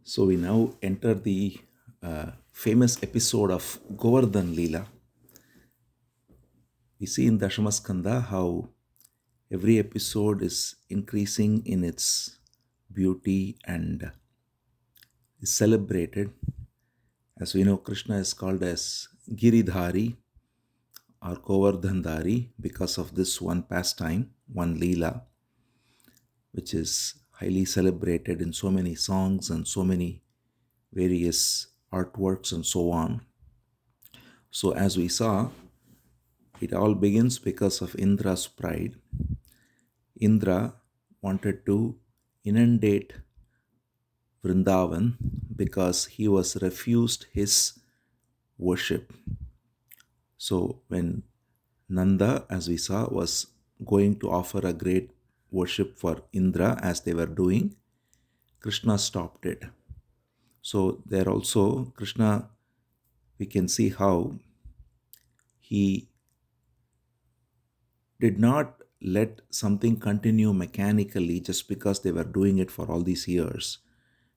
So we now enter the famous episode of Govardhan Leela. We see in Dashama Skandha how every episode is increasing in its beauty and is celebrated. As we know, Krishna is called as Giridhari or Govardhandari because of this one pastime, one Leela, which is highly celebrated in so many songs and so many various artworks and so on. So, as we saw, it all begins because of Indra's pride. Indra wanted to inundate Vrindavan because he was refused his worship. So, when Nanda, as we saw, was going to offer a great worship for Indra as they were doing, Krishna stopped it. So, there also, Krishna, we can see how he did not let something continue mechanically just because they were doing it for all these years.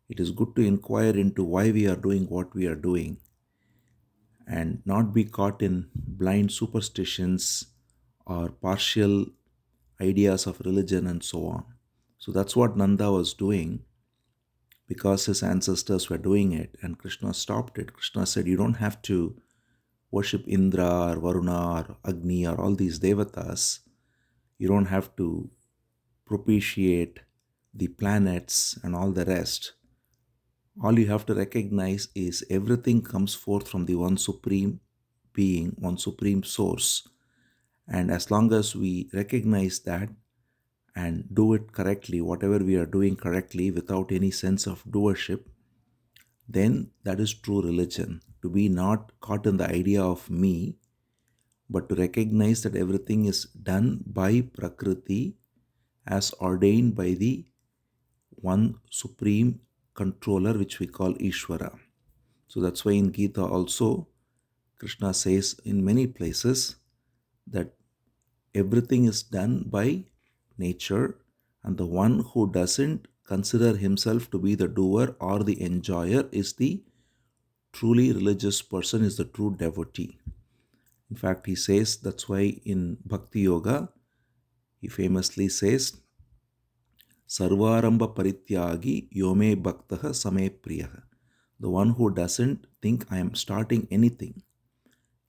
It is good to inquire into why we are doing what we are doing and not be caught in blind superstitions or partial ideas of religion and so on. So that's what Nanda was doing because his ancestors were doing it, and Krishna stopped it. Krishna said, you don't have to worship Indra or Varuna or Agni or all these devatas. You don't have to propitiate the planets and all the rest. All you have to recognize is everything comes forth from the one supreme being, one supreme source. And as long as we recognize that and do it correctly, whatever we are doing correctly without any sense of doership, then that is true religion. To be not caught in the idea of me, but to recognize that everything is done by Prakriti as ordained by the one supreme controller, which we call Ishvara. So that's why in Gita also, Krishna says in many places that everything is done by nature, and the one who doesn't consider himself to be the doer or the enjoyer is the truly religious person, is the true devotee. In fact, he says that's why in Bhakti Yoga, he famously says, Sarvaramba Parityagi Yome Bhaktaha Same Priyaha. The one who doesn't think I am starting anything,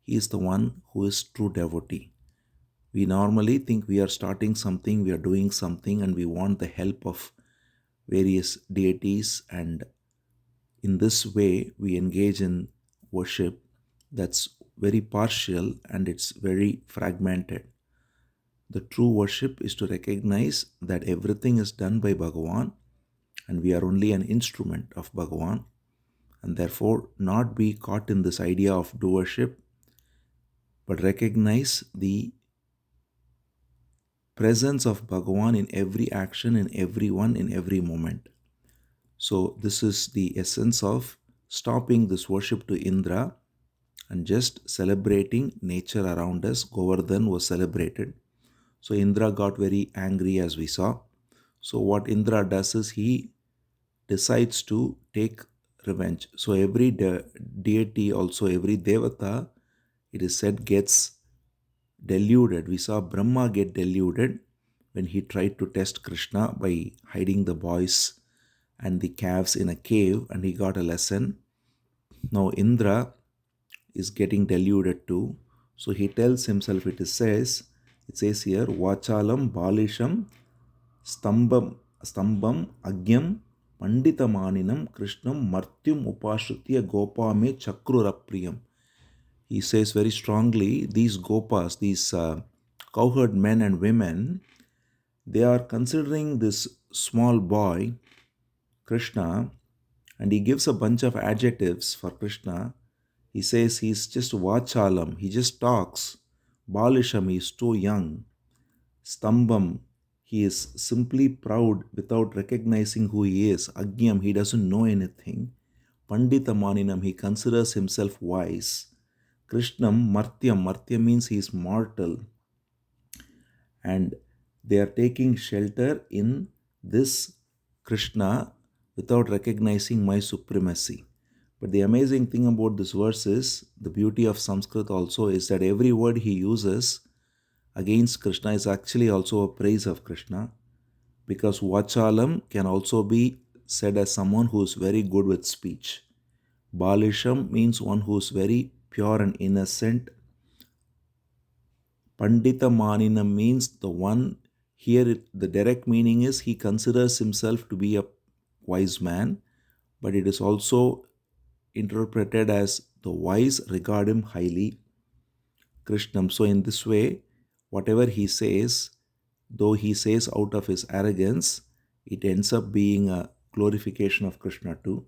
he is the one who is true devotee. We normally think we are starting something, we are doing something, and we want the help of various deities, and in this way we engage in worship that's very partial and it's very fragmented. The true worship is to recognize that everything is done by Bhagavan and we are only an instrument of Bhagavan, and therefore not be caught in this idea of doership, but recognize the presence of Bhagavan in every action, in everyone, in every moment. So this is the essence of stopping this worship to Indra and just celebrating nature around us. Govardhan was celebrated. So Indra got very angry, as we saw. So what Indra does is he decides to take revenge. So every deity, also every devata, it is said, gets deluded. We saw Brahma get deluded when he tried to test Krishna by hiding the boys and the calves in a cave, and he got a lesson. Now Indra is getting deluded too. So he tells himself, it says here, Vachalam Balisham Stambam Agyam Panditamaninam Krishnam Martyum Upashritya Gopame Chakrurapriyam. He says very strongly, these gopas, these cowherd men and women, they are considering this small boy, Krishna, and he gives a bunch of adjectives for Krishna. He says he's just Vachalam, he just talks. Balisham, he is too young. Stambam, he is simply proud without recognizing who he is. Agyam, he doesn't know anything. Panditamaninam, he considers himself wise. Krishnam, Martyam, Martya means he is mortal. And they are taking shelter in this Krishna without recognizing my supremacy. But the amazing thing about this verse is the beauty of Sanskrit also is that every word he uses against Krishna is actually also a praise of Krishna, because Vachalam can also be said as someone who is very good with speech. Balisham means one who is very pure and innocent. Pandita Maninam means the one, here the direct meaning is he considers himself to be a wise man, but it is also interpreted as the wise regard him highly. Krishnam. So, in this way, whatever he says, though he says out of his arrogance, it ends up being a glorification of Krishna too.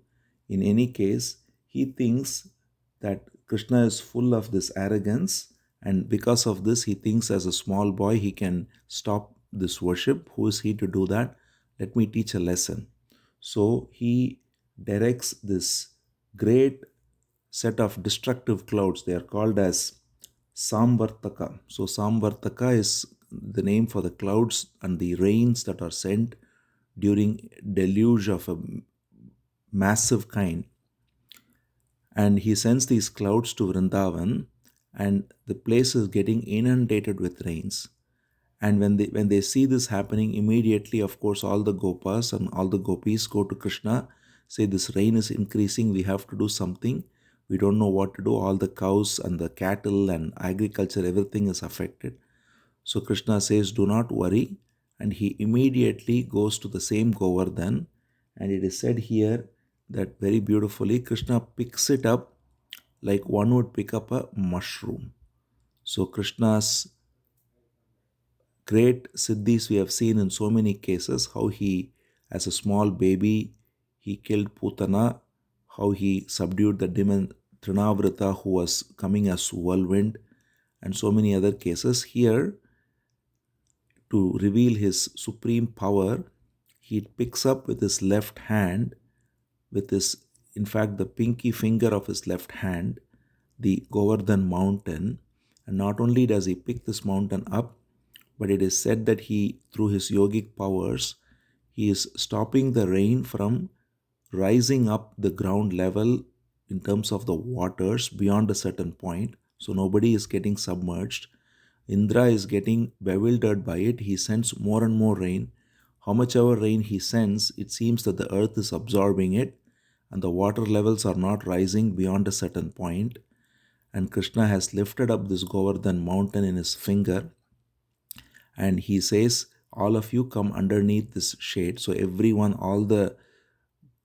In any case, he thinks that Krishna is full of this arrogance, and because of this, he thinks as a small boy he can stop this worship. Who is he to do that? Let me teach a lesson. So he directs this great set of destructive clouds. They are called as Samvartaka. So Samvartaka is the name for the clouds and the rains that are sent during deluge of a massive kind. And he sends these clouds to Vrindavan, and the place is getting inundated with rains. And when they see this happening, immediately, of course, all the gopas and all the gopis go to Krishna, say, this rain is increasing, we have to do something. We don't know what to do. All the cows and the cattle and agriculture, everything is affected. So Krishna says, do not worry. And he immediately goes to the same Govardhan. And it is said here that very beautifully, Krishna picks it up like one would pick up a mushroom. So Krishna's great siddhis we have seen in so many cases, how he, as a small baby, he killed Putana, how he subdued the demon Trinavrata who was coming as whirlwind, and so many other cases. Here, to reveal his supreme power, he picks up with his left hand, with his, in fact, the pinky finger of his left hand, the Govardhan mountain. And not only does he pick this mountain up, but it is said that he, through his yogic powers, he is stopping the rain from rising up the ground level in terms of the waters beyond a certain point. So nobody is getting submerged. Indra is getting bewildered by it. He sends more and more rain. How much ever rain he sends, it seems that the earth is absorbing it and the water levels are not rising beyond a certain point. And Krishna has lifted up this Govardhan mountain in his finger, and he says, all of you come underneath this shade. So everyone, all the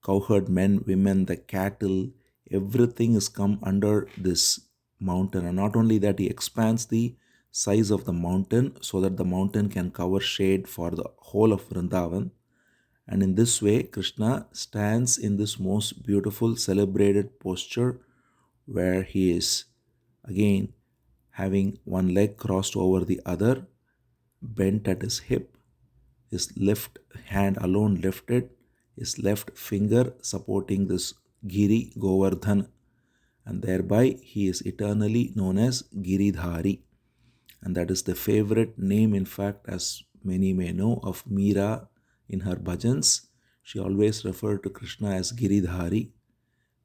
cowherd men, women, the cattle, everything is come under this mountain. And not only that, he expands the size of the mountain so that the mountain can cover shade for the whole of Vrindavan. And in this way, Krishna stands in this most beautiful celebrated posture where he is again having one leg crossed over the other, bent at his hip, his left hand alone lifted, his left finger supporting this Giri Govardhan, and thereby he is eternally known as Giridhari. And that is the favorite name, in fact, as many may know, of Meera in her bhajans. She always referred to Krishna as Giridhari.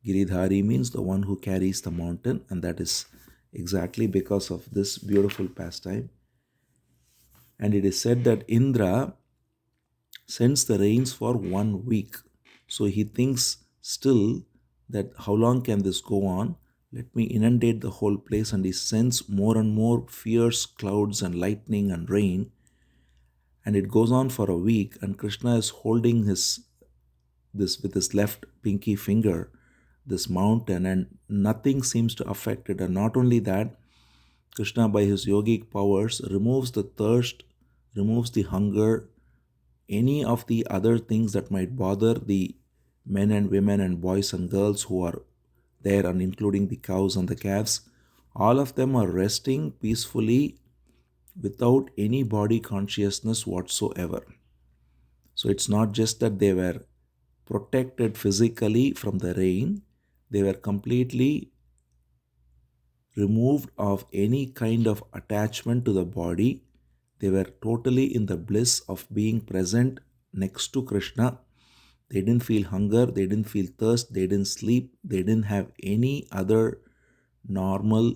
Giridhari means the one who carries the mountain, and that is exactly because of this beautiful pastime. And it is said that Indra sends the rains for 1 week. So he thinks still that how long can this go on? Let me inundate the whole place, and he sends more and more fierce clouds and lightning and rain. And it goes on for a week, and Krishna is holding this with his left pinky finger, this mountain, and nothing seems to affect it. And not only that, Krishna, by his yogic powers, removes the thirst, removes the hunger, any of the other things that might bother the men and women and boys and girls who are there, and including the cows and the calves. All of them are resting peacefully without any body consciousness whatsoever. So it's not just that they were protected physically from the rain, they were completely removed of any kind of attachment to the body. They were totally in the bliss of being present next to Krishna, They didn't feel hunger, they didn't feel thirst, they didn't sleep, they didn't have any other normal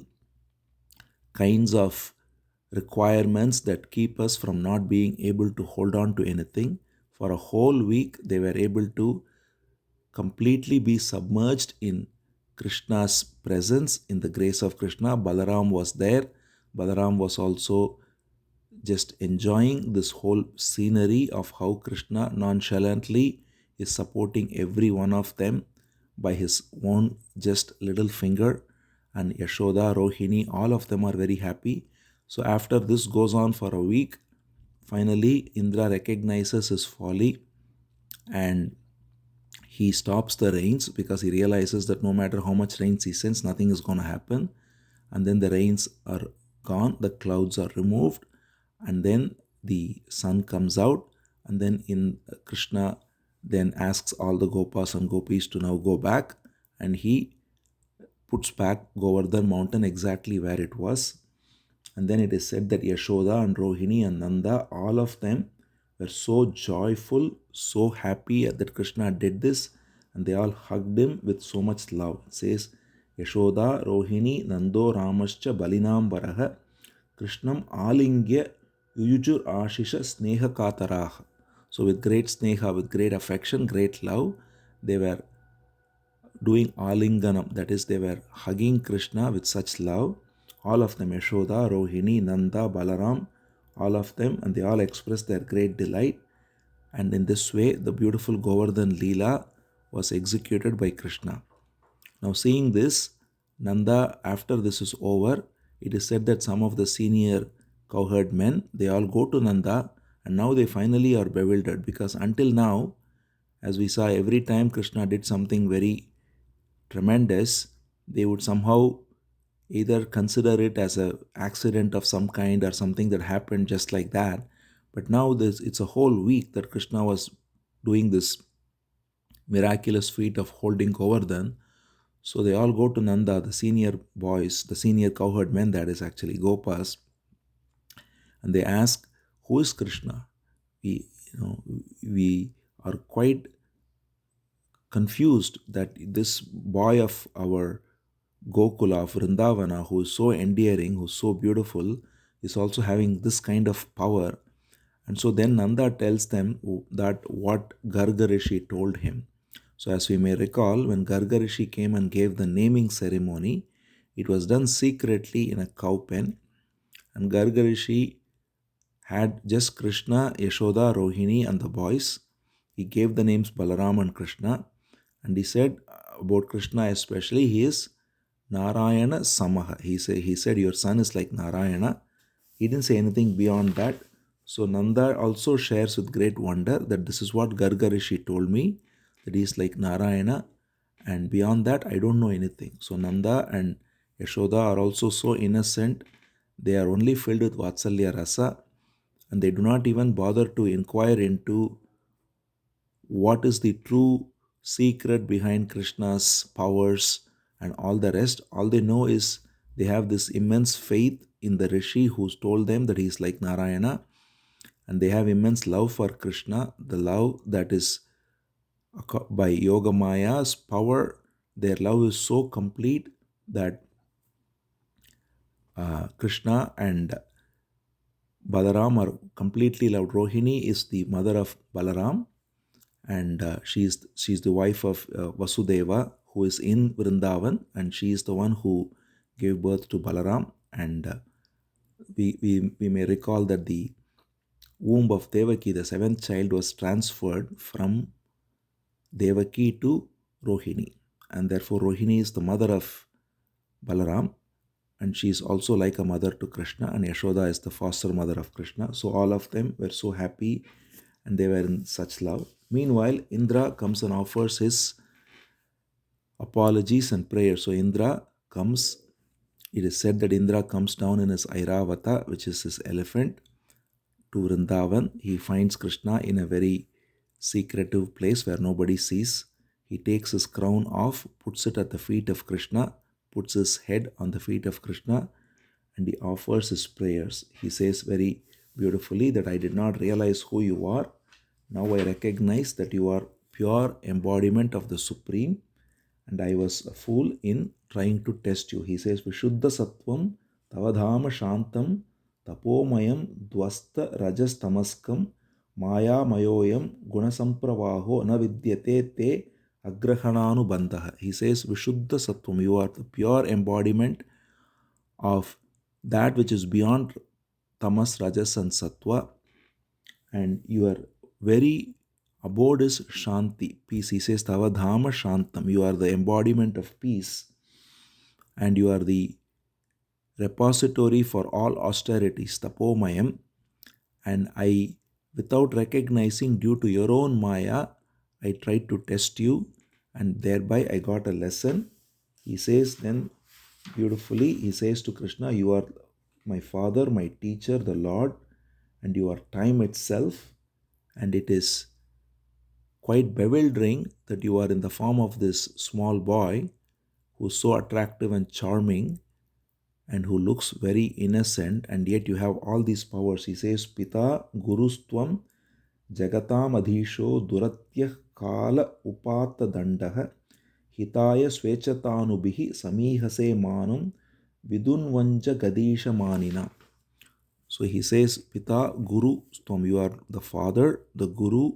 kinds of requirements that keep us from not being able to hold on to anything. For a whole week, they were able to completely be submerged in Krishna's presence, in the grace of Krishna. Balaram was there. Balaram was also just enjoying this whole scenery of how Krishna nonchalantly is supporting every one of them by his own just little finger. And Yashoda, Rohini, all of them are very happy. So after this goes on for a week, finally Indra recognizes his folly and he stops the rains because he realizes that no matter how much rains he sends, nothing is going to happen. And then the rains are gone, the clouds are removed, and then the sun comes out. And then in Krishna then asks all the Gopas and Gopis to now go back, and he puts back Govardhan mountain exactly where it was. And then it is said that Yashoda and Rohini and Nanda, all of them were so joyful, so happy that Krishna did this, and they all hugged him with so much love. It says, Yashoda, Rohini, Nando, Ramascha, Balinam Baraha, Krishnam Alingya Yujur Ashisha Sneha Kataraha. So with great sneha, with great affection, great love, they were doing alinganam, that is, they were hugging Krishna with such love. All of them, Yashoda, Rohini, Nanda, Balaram, all of them, and they all expressed their great delight. And in this way, the beautiful Govardhan Leela was executed by Krishna. Now, seeing this, Nanda, after this is over, it is said that some of the senior cowherd men, they all go to Nanda, and now they finally are bewildered because until now, as we saw, every time Krishna did something very tremendous, they would somehow either consider it as an accident of some kind or something that happened just like that. But now it's a whole week that Krishna was doing this miraculous feat of holding Govardhan. So they all go to Nanda, the senior boys, the senior cowherd men, that is actually Gopas, and they ask, "Who is Krishna?" We, we are quite confused that this boy of our Gokula, of Vrindavana, who is so endearing, who is so beautiful, is also having this kind of power. And so then Nanda tells them that what Garga Rishi told him. So as we may recall, when Garga Rishi came and gave the naming ceremony, it was done secretly in a cow pen. And Garga Rishi had just Krishna, Yashoda, Rohini and the boys. He gave the names Balaram and Krishna. And he said about Krishna especially, he is Narayana Samaha. He said, your son is like Narayana. He didn't say anything beyond that. So Nanda also shares with great wonder that this is what Garga Rishi told me, that he is like Narayana. And beyond that, I don't know anything. So Nanda and Yashoda are also so innocent. They are only filled with Vatsalya Rasa. And they do not even bother to inquire into what is the true secret behind Krishna's powers and all the rest. All they know is they have this immense faith in the Rishi who's told them that he is like Narayana, and they have immense love for Krishna, the love that is by Yoga Maya's power. Their love is so complete that Krishna and Balaram are completely loved. Rohini is the mother of Balaram, and she's the wife of Vasudeva, who is in Vrindavan, and she is the one who gave birth to Balaram. And we may recall that the womb of Devaki, the seventh child, was transferred from Devaki to Rohini, and therefore Rohini is the mother of Balaram, and she is also like a mother to Krishna, and Yashoda is the foster mother of Krishna. So all of them were so happy and they were in such love. Meanwhile, Indra comes and offers his apologies and prayers. So Indra comes, it is said that Indra comes down in his Airavata, which is his elephant, to Vrindavan. He finds Krishna in a very secretive place where nobody sees. He takes his crown off, puts it at the feet of Krishna, puts his head on the feet of Krishna, and he offers his prayers. He says very beautifully that I did not realize who you are. Now I recognize that you are pure embodiment of the Supreme, and I was a fool in trying to test you. He says, Vishuddha Sattvam Tavadhama Shantam Tapomayam Dvasta Rajas Tamaskam Maya Mayoyam Gunasampravaho Navidyate Te Agrahananu Bandha. He says, Vishuddha Sattvam, you are the pure embodiment of that which is beyond Tamas, Rajas, and Sattva, and your very abode is Shanti, peace. He says, Tavadhama Shantam, you are the embodiment of peace, and you are the repository for all austerities, Tapomayam. And I, without recognizing, due to your own Maya, I tried to test you, and thereby I got a lesson. He says then beautifully, he says to Krishna, you are my father, my teacher, the Lord, and you are time itself. And it is quite bewildering that you are in the form of this small boy who's so attractive and charming and who looks very innocent, and yet you have all these powers. He says, Pita Gurustvam Jagatam Adhisho Duratyah Kala Upata Dandaha Hitaya Svechatanubihi Samihase Manum Vidunvanja Gadisha Manina. So he says, Pita Guru Stvam, you are the father, the Guru,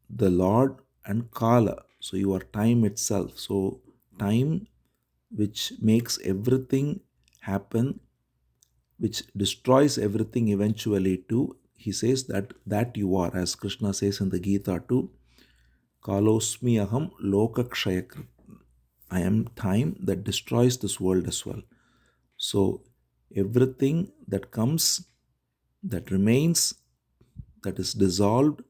the Lord, and Kala. So you are time itself. So time which makes everything happen, which destroys everything eventually too. He says that you are, as Krishna says in the Gita too, Kalosmi aham lokakshayakrit. I am time that destroys this world as well. So everything that comes, that remains, that is dissolved,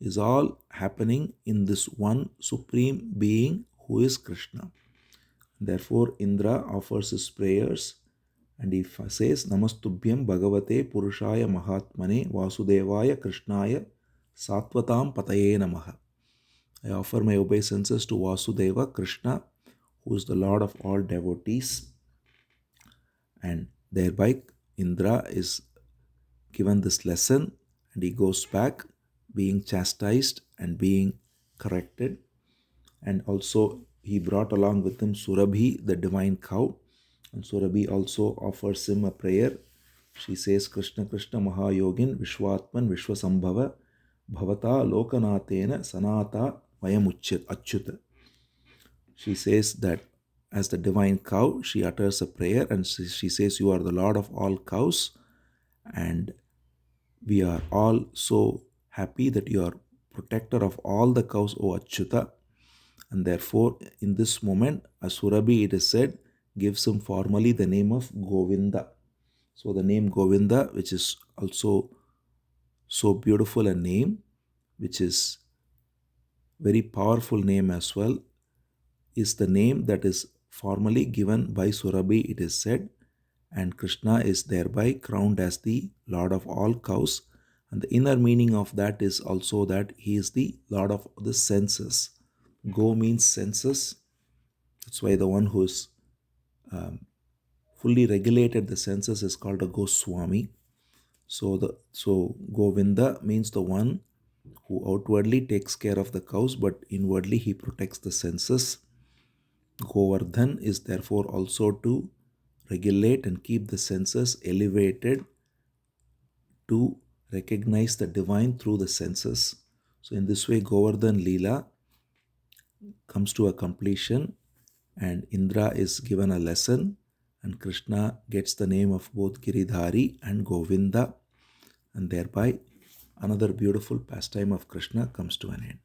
is all happening in this one supreme being who is Krishna. Therefore, Indra offers his prayers and he says, Namastubhyam Bhagavate Purushaya Mahatmane Vasudevaya Krishnaya Satvatam Pataye Namaha. I offer my obeisances to Vasudeva, Krishna, who is the Lord of all devotees. And thereby Indra is given this lesson and he goes back being chastised and being corrected. And also he brought along with him Surabhi, the divine cow. And Surabhi also offers him a prayer. She says, Krishna Krishna Mahayogin Vishwatman Vishwasambhava Bhavata Lokanatena Sanata Vayam Achyuta. She says that as the divine cow, she utters a prayer and she says, you are the Lord of all cows, and we are all so happy that you are protector of all the cows, O Achyuta. And therefore, in this moment, Surabhi, it is said, gives him formally the name of Govinda. So the name Govinda, which is also so beautiful a name, which is very powerful name as well, is the name that is formally given by Surabhi, it is said, and Krishna is thereby crowned as the Lord of all cows. And the inner meaning of that is also that he is the Lord of the senses. Go means senses. That's why the one who is fully regulated the senses is called a Goswami. So Govinda means the one who outwardly takes care of the cows, but inwardly he protects the senses. Govardhan is therefore also to regulate and keep the senses elevated to recognize the divine through the senses. So in this way, Govardhan Leela comes to a completion and Indra is given a lesson and Krishna gets the name of both Giridhari and Govinda, and thereby another beautiful pastime of Krishna comes to an end.